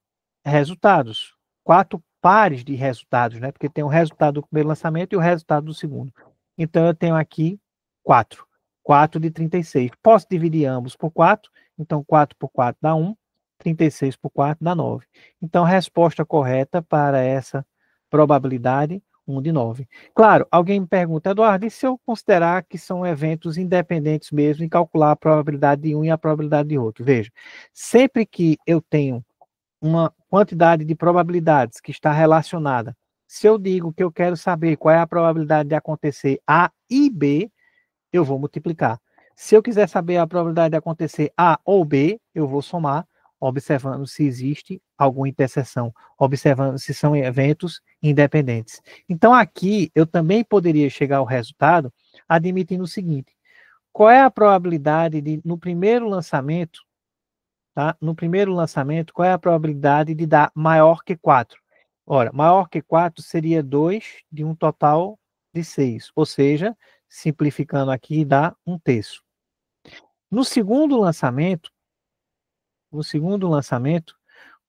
resultados, 4 pares de resultados, né? Porque tem o resultado do primeiro lançamento e o resultado do segundo. Então eu tenho aqui 4. 4 de 36. Posso dividir ambos por 4, então 4 por 4 dá 1, 36 por 4 dá 9. Então a resposta correta para essa probabilidade 1 de 9. Claro, alguém me pergunta, Eduardo, e se eu considerar que são eventos independentes mesmo e calcular a probabilidade de um e a probabilidade de outro? Veja, sempre que eu tenho uma quantidade de probabilidades que está relacionada. Se eu digo que eu quero saber qual é a probabilidade de acontecer A e B, eu vou multiplicar. Se eu quiser saber a probabilidade de acontecer A ou B, eu vou somar, observando se existe alguma interseção, observando se são eventos independentes. Então, aqui, eu também poderia chegar ao resultado admitindo o seguinte: qual é a probabilidade de, no primeiro lançamento, tá? No primeiro lançamento, qual é a probabilidade de dar maior que 4? Ora, maior que 4 seria 2 de um total de 6, ou seja, simplificando aqui, dá 1/3. No segundo lançamento,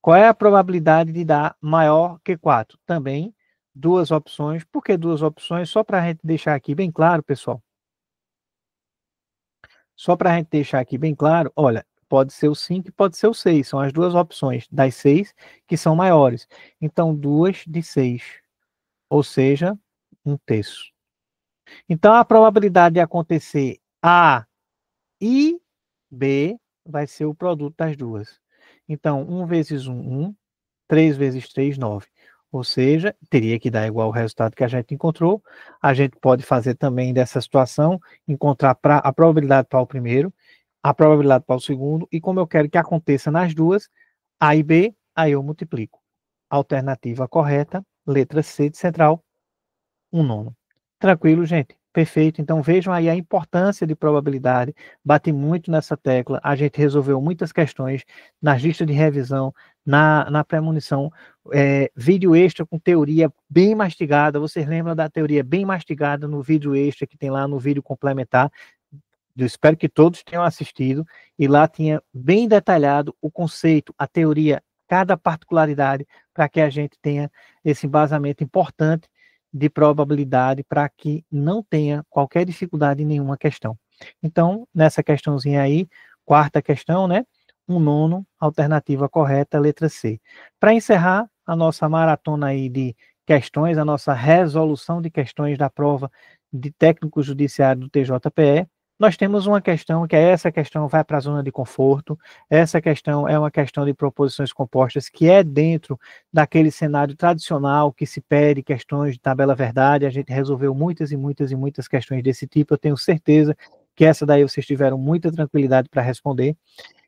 qual é a probabilidade de dar maior que 4? Também duas opções. Por que duas opções? Só para a gente deixar aqui bem claro, pessoal. Só para a gente deixar aqui bem claro, olha, pode ser o 5 e pode ser o 6. São as duas opções das 6 que são maiores. Então, 2 de 6, ou seja, 1/3. Então, a probabilidade de acontecer A e B vai ser o produto das duas. Então, 1 vezes 1, 1. 3 vezes 3, 9. Ou seja, teria que dar igual ao resultado que a gente encontrou. A gente pode fazer também dessa situação, encontrar a probabilidade para o primeiro, a probabilidade para o segundo, e como eu quero que aconteça nas duas, A e B, aí eu multiplico. Alternativa correta, letra C de central, 1/9. Tranquilo, gente? Perfeito. Então vejam aí a importância de probabilidade. Bate muito nessa tecla. A gente resolveu muitas questões nas listas de revisão, na premonição. Vídeo extra com teoria bem mastigada. Vocês lembram da teoria bem mastigada no vídeo extra que tem lá no vídeo complementar? Eu espero que todos tenham assistido. E lá tinha bem detalhado o conceito, a teoria, cada particularidade, para que a gente tenha esse embasamento importante de probabilidade para que não tenha qualquer dificuldade em nenhuma questão. Então, nessa questãozinha aí, quarta questão, né? 1/9, alternativa correta, letra C. Para encerrar a nossa maratona aí de questões, a nossa resolução de questões da prova de técnico judiciário do TJPE, nós temos uma questão que é essa questão vai para a zona de conforto, essa questão é uma questão de proposições compostas que é dentro daquele cenário tradicional que se pede questões de tabela verdade. A gente resolveu muitas e muitas e muitas questões desse tipo. Eu tenho certeza que essa daí vocês tiveram muita tranquilidade para responder.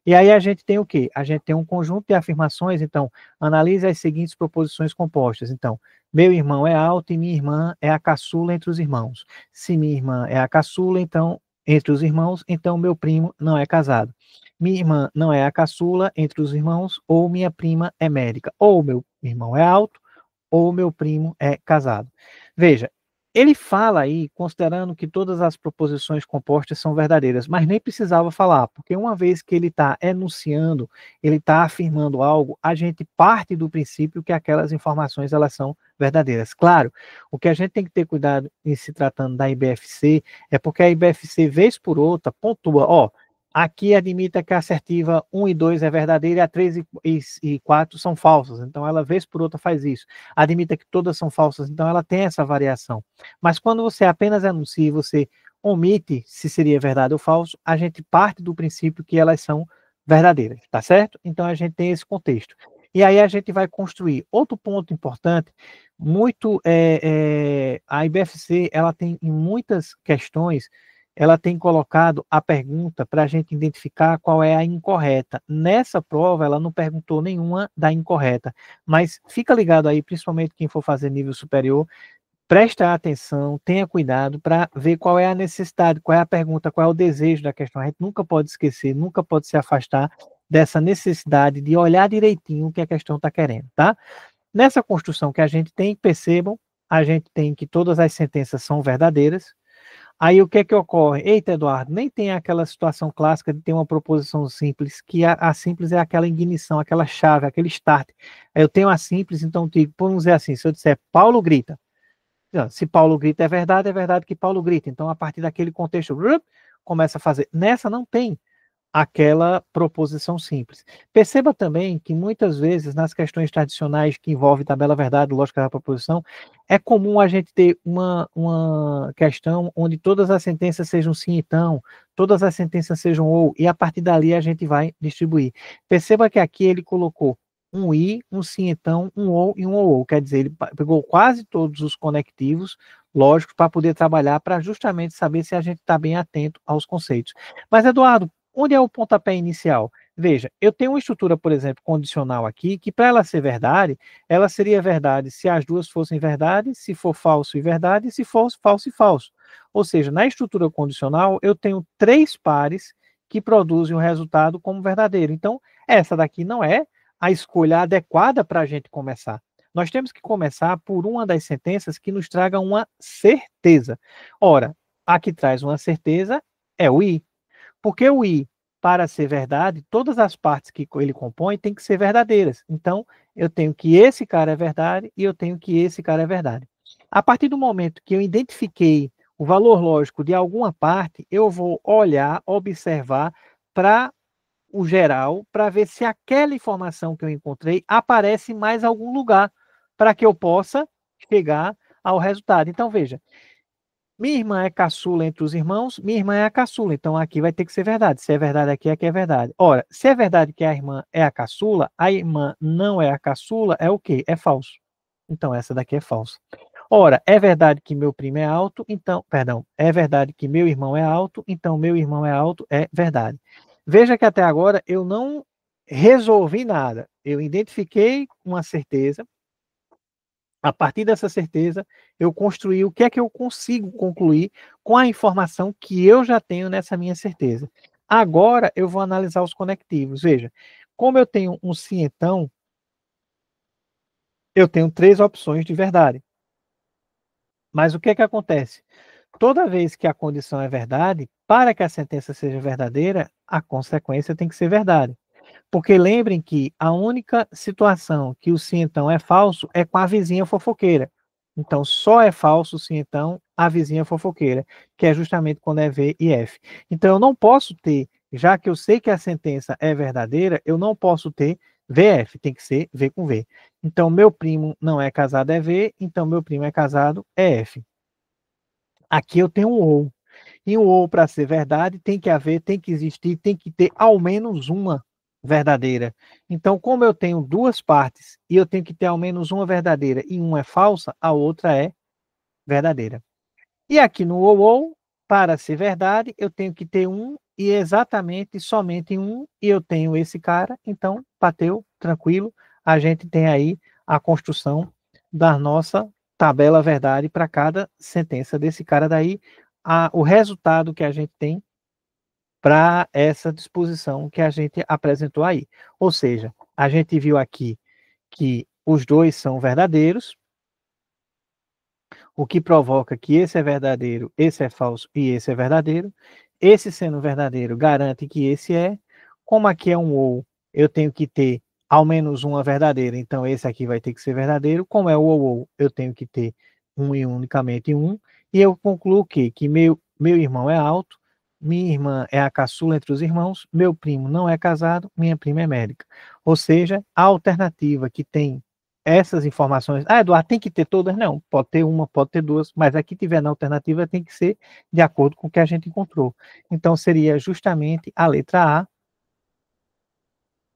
E aí a gente tem o quê? A gente tem um conjunto de afirmações, então, analise as seguintes proposições compostas. Então, meu irmão é alto e minha irmã é a caçula entre os irmãos. Se minha irmã é a caçula, então, entre os irmãos, então meu primo não é casado. Minha irmã não é a caçula entre os irmãos, ou minha prima é médica. Ou meu irmão é alto, ou meu primo é casado. Veja, ele fala aí, considerando que todas as proposições compostas são verdadeiras, mas nem precisava falar, porque uma vez que ele está enunciando, ele está afirmando algo, a gente parte do princípio que aquelas informações elas são verdadeiras. Claro, o que a gente tem que ter cuidado em se tratando da IBFC é porque a IBFC, vez por outra, pontua, ó, aqui admita que a assertiva 1 e 2 é verdadeira e a 3 e 4 são falsas. Então, ela, vez por outra, faz isso. Admita que todas são falsas, então ela tem essa variação. Mas quando você apenas enuncia e você omite se seria verdade ou falso, a gente parte do princípio que elas são verdadeiras, tá certo? Então, a gente tem esse contexto. E aí a gente vai construir. Outro ponto importante, a IBFC, ela tem em muitas questões, ela tem colocado a pergunta para a gente identificar qual é a incorreta. Nessa prova, ela não perguntou nenhuma da incorreta, mas fica ligado aí, principalmente quem for fazer nível superior, presta atenção, tenha cuidado para ver qual é a necessidade, qual é a pergunta, qual é o desejo da questão. A gente nunca pode esquecer, nunca pode se afastar dessa necessidade de olhar direitinho o que a questão está querendo, tá? Nessa construção que a gente tem, percebam, a gente tem que todas as sentenças são verdadeiras. Aí o que é que ocorre? Eita, Eduardo, nem tem aquela situação clássica de ter uma proposição simples, que a simples é aquela ignição, aquela chave, aquele start. Aí eu tenho a simples, então digo, vamos dizer assim, se eu disser Paulo grita, se Paulo grita é verdade que Paulo grita. Então, a partir daquele contexto, começa a fazer. Nessa não tem aquela proposição simples. Perceba também que muitas vezes nas questões tradicionais que envolvem tabela verdade, lógica da proposição, é comum a gente ter uma questão onde todas as sentenças sejam sim e então, todas as sentenças sejam ou, e a partir dali a gente vai distribuir. Perceba que aqui ele colocou um i, um sim então, um ou e um ou. Quer dizer, ele pegou quase todos os conectivos lógicos para poder trabalhar para justamente saber se a gente está bem atento aos conceitos. Mas, Eduardo, onde é o pontapé inicial? Veja, eu tenho uma estrutura, por exemplo, condicional aqui, que para ela ser verdade, ela seria verdade se as duas fossem verdade, se for falso e verdade, se for falso e falso. Ou seja, na estrutura condicional, eu tenho 3 pares que produzem o resultado como verdadeiro. Então, essa daqui não é a escolha adequada para a gente começar. Nós temos que começar por uma das sentenças que nos traga uma certeza. Ora, a que traz uma certeza é o I. Porque o I, para ser verdade, todas as partes que ele compõe têm que ser verdadeiras. Então, eu tenho que esse cara é verdade e eu tenho que esse cara é verdade. A partir do momento que eu identifiquei o valor lógico de alguma parte, eu vou olhar, observar para o geral, para ver se aquela informação que eu encontrei aparece em mais algum lugar, para que eu possa chegar ao resultado. Então, veja, minha irmã é caçula entre os irmãos, minha irmã é a caçula, então aqui vai ter que ser verdade. Se é verdade aqui, aqui é verdade. Ora, se é verdade que a irmã é a caçula, a irmã não é a caçula, é o quê? É falso. Então essa daqui é falsa. Ora, é verdade que meu primo é alto, então, perdão, é verdade que meu irmão é alto, então meu irmão é alto, é verdade. Veja que até agora eu não resolvi nada. Eu identifiquei uma certeza, a partir dessa certeza, eu construí o que é que eu consigo concluir com a informação que eu já tenho nessa minha certeza. Agora eu vou analisar os conectivos. Veja, como eu tenho um cientão, eu tenho 3 opções de verdade. Mas o que é que acontece? Toda vez que a condição é verdade, para que a sentença seja verdadeira, a consequência tem que ser verdade. Porque lembrem que a única situação que o sim então é falso é com a vizinha fofoqueira. Então, só é falso sim então a vizinha fofoqueira, que é justamente quando é V e F. Então, eu não posso ter, já que eu sei que a sentença é verdadeira, eu não posso ter VF, tem que ser V com V. Então, meu primo não é casado é V, então meu primo é casado é F. Aqui eu tenho um ou. E um ou, para ser verdade, tem que haver, tem que existir, tem que ter ao menos uma verdadeira. Então, como eu tenho 2 partes e eu tenho que ter ao menos uma verdadeira e uma é falsa, a outra é verdadeira. E aqui no ou, para ser verdade, eu tenho que ter um e exatamente somente um, e eu tenho esse cara, então bateu, tranquilo, a gente tem aí a construção da nossa tabela verdade para cada sentença desse cara daí, o resultado que a gente tem para essa disposição que a gente apresentou aí. Ou seja, a gente viu aqui que os dois são verdadeiros, o que provoca que esse é verdadeiro, esse é falso e esse é verdadeiro. Esse sendo verdadeiro garante que esse é. Como aqui é um ou, eu tenho que ter ao menos uma verdadeira, então esse aqui vai ter que ser verdadeiro. Como é o ou, eu tenho que ter um e unicamente um. E eu concluo o quê? Que meu irmão é alto, minha irmã é a caçula entre os irmãos, meu primo não é casado, minha prima é médica. Ou seja, a alternativa que tem essas informações. Ah, Eduardo, tem que ter todas? Não, pode ter uma, pode ter duas, mas a que tiver na alternativa tem que ser de acordo com o que a gente encontrou. Então, seria justamente a letra A,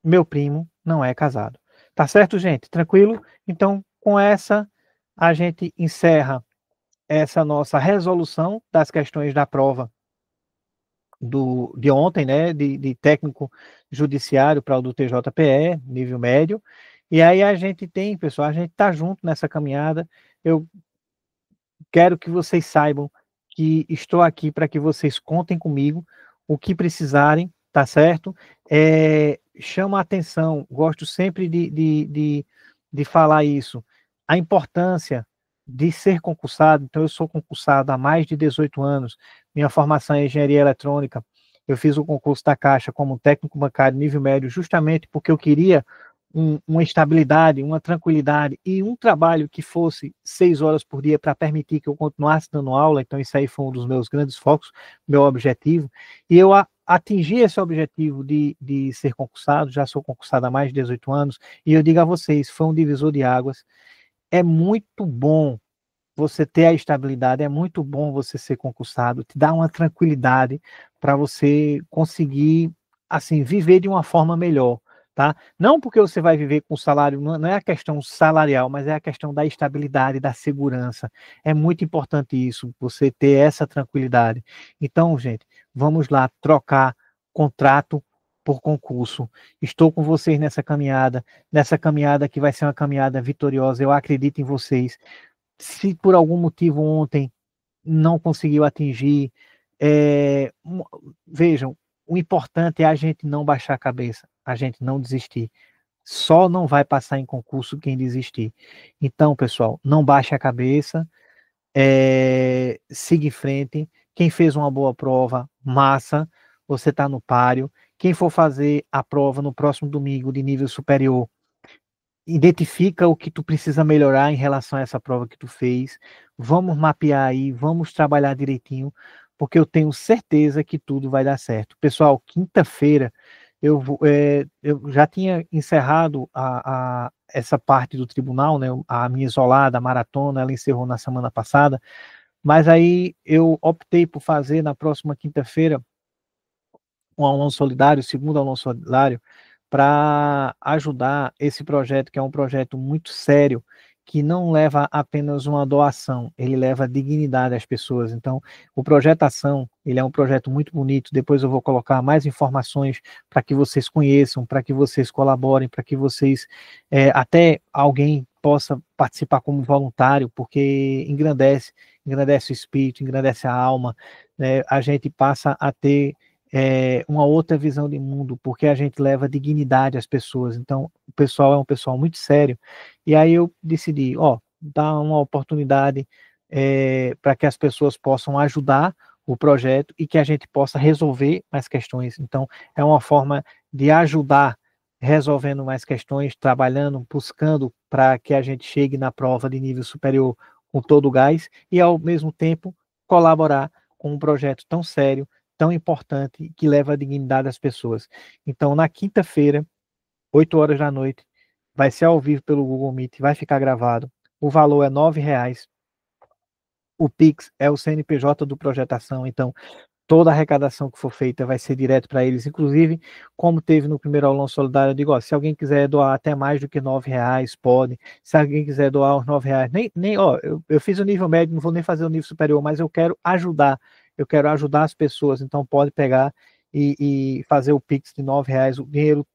meu primo não é casado. Tá certo, gente? Tranquilo? Então, com essa, a gente encerra essa nossa resolução das questões da prova de ontem, né, de técnico judiciário para o do TJPE, nível médio. E aí a gente tem, pessoal, a gente está junto nessa caminhada. Eu quero que vocês saibam que estou aqui para que vocês contem comigo o que precisarem, tá certo? Chama a atenção, gosto sempre de falar isso, a importância de ser concursado. Então, eu sou concursado há mais de 18 anos, minha formação é engenharia eletrônica, eu fiz o concurso da Caixa como técnico bancário nível médio, justamente porque eu queria uma estabilidade, uma tranquilidade e um trabalho que fosse 6 horas por dia para permitir que eu continuasse dando aula. Então, isso aí foi um dos meus grandes focos, meu objetivo. E eu atingi esse objetivo de ser concursado, já sou concursado há mais de 18 anos, e eu digo a vocês, foi um divisor de águas. É muito bom você ter a estabilidade, é muito bom você ser concursado, te dá uma tranquilidade para você conseguir, assim, viver de uma forma melhor, tá? Não porque você vai viver com salário, não é a questão salarial, mas é a questão da estabilidade, da segurança. É muito importante isso, você ter essa tranquilidade. Então, gente, vamos lá trocar contrato por concurso. Estou com vocês nessa caminhada que vai ser uma caminhada vitoriosa. Eu acredito em vocês. Se por algum motivo ontem não conseguiu atingir, vejam, o importante é a gente não baixar a cabeça, a gente não desistir. Só não vai passar em concurso quem desistir. Então, pessoal, não baixe a cabeça, siga em frente. Quem fez uma boa prova, massa. você está no páreo. Quem for fazer a prova no próximo domingo de nível superior, identifica o que tu precisa melhorar em relação a essa prova que tu fez. Vamos mapear aí, vamos trabalhar direitinho, porque eu tenho certeza que tudo vai dar certo. Pessoal, quinta-feira eu já tinha encerrado essa parte do tribunal, né? A minha isolada, a maratona, ela encerrou na semana passada, mas aí eu optei por fazer na próxima quinta-feira um aulão solidário, segundo aulão solidário, para ajudar esse projeto, que é um projeto muito sério, que não leva apenas uma doação, ele leva dignidade às pessoas. Então, o Projeto Ação, ele é um projeto muito bonito, depois eu vou colocar mais informações para que vocês conheçam, para que vocês colaborem, para que vocês, até alguém possa participar como voluntário, porque engrandece o espírito, engrandece a alma, né? A gente passa a ter uma outra visão de mundo, porque a gente leva dignidade às pessoas. Então, o pessoal é um pessoal muito sério. E aí eu decidi, dar uma oportunidade para que as pessoas possam ajudar o projeto e que a gente possa resolver mais questões. Então, é uma forma de ajudar resolvendo mais questões, trabalhando, buscando para que a gente chegue na prova de nível superior com todo o gás e, ao mesmo tempo, colaborar com um projeto tão sério, tão importante, que leva a dignidade às pessoas. Então, na quinta-feira, 8 horas da noite, vai ser ao vivo pelo Google Meet, vai ficar gravado. O valor é R$ 9. O Pix é o CNPJ do Projetação, então toda a arrecadação que for feita vai ser direto para eles. Inclusive, como teve no primeiro aulão solidário, eu digo, se alguém quiser doar até mais do que R$ 9, pode. Se alguém quiser doar os R$ 9, eu fiz o nível médio, não vou nem fazer o nível superior, mas eu quero ajudar. Eu quero ajudar as pessoas, então pode pegar e fazer o Pix de R$ 9. O dinheiro,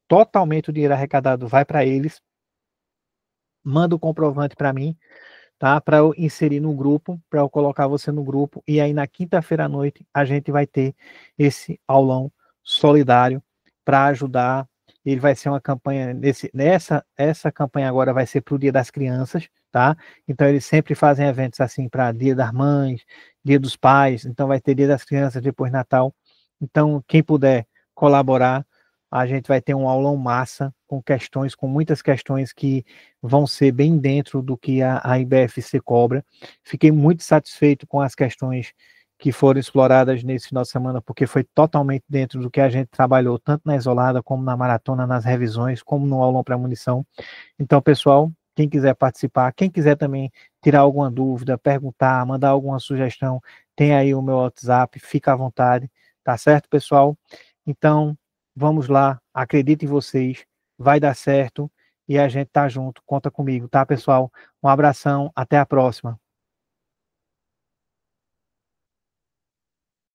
totalmente o dinheiro arrecadado vai para eles. Manda o comprovante para mim, tá? Para eu inserir no grupo, para eu colocar você no grupo, e aí na quinta-feira à noite a gente vai ter esse aulão solidário para ajudar. Ele vai ser uma campanha essa campanha agora vai ser para o Dia das Crianças, tá? Então eles sempre fazem eventos assim para Dia das Mães, Dia dos Pais, então vai ter Dia das Crianças depois Natal. Então quem puder colaborar, a gente vai ter um aulão massa com muitas questões que vão ser bem dentro do que a IBFC cobra. Fiquei muito satisfeito com as questões que foram exploradas nesse final de semana, porque foi totalmente dentro do que a gente trabalhou, tanto na isolada, como na maratona, nas revisões, como no aulão para munição. Então, pessoal, quem quiser participar, quem quiser também tirar alguma dúvida, perguntar, mandar alguma sugestão, tem aí o meu WhatsApp, fica à vontade, tá certo, pessoal? Então, vamos lá, acredito em vocês, vai dar certo e a gente tá junto, conta comigo, tá, pessoal? Um abração, até a próxima.